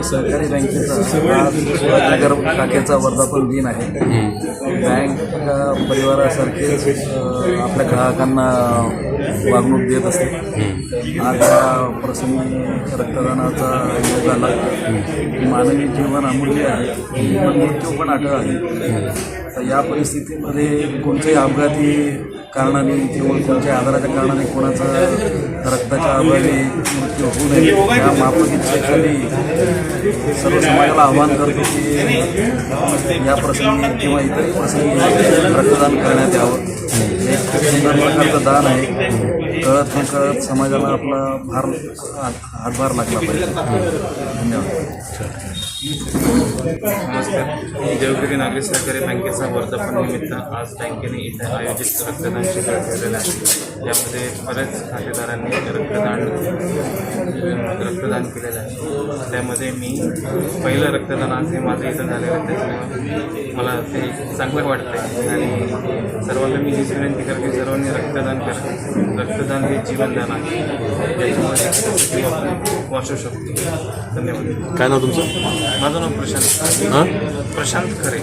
सहकारी बँकेचा आज शिवाजीनगर शाखेचा वर्धापन दिन आहे. बँक परिवारासारखेच आपल्या ग्राहकांना वागणूक देत असते. आज या प्रसंगी रक्तदानाचा योग आला. मानवी जीवन अमूल्य आहे, पण मृत्यू पण अटळ आहे. तर या परिस्थितीमध्ये कोणत्याही अपघाती कारणाने किंवा कोणत्या आजाराच्या कारणाने कोणाचा रक्ताच्या अभावी मृत्यू होऊ नये या माफकीच्या खाली सर्व समाजाला आवाहन करतो की या प्रसंगी किंवा इतरही प्रसंगी रक्तदान करण्यात यावं. हे खूप सुंदर प्रकारचं दान आहे. कळत नकळत समाजाला आपला हातभार लागला पाहिजे. धन्यवाद. नमस्कार. देवगिरी नागरी सहकारी बँकेचा वर्धापनानिमित्त आज बँकेने इथे आयोजित रक्तदान शिबिर ठेवलेलं आहे. यामध्ये बऱ्याच खातेदारांनी रक्तदान केलेलं आहे. त्यामध्ये मी पहिलं रक्तदान आज हे माझं इथं झालेलं आहे. त्याच्यामुळे मला ते चांगलं वाटतं आहे आणि सर्वांना मी हीच विनंती करतो की सर्वांनी रक्तदान करा. रक्तदान हे जीवनदान आहे, त्याच्यामुळे आपण वाचू शकतो. धन्यवाद. काय नाव तुमचं? माझं नाव प्रशांत खरे.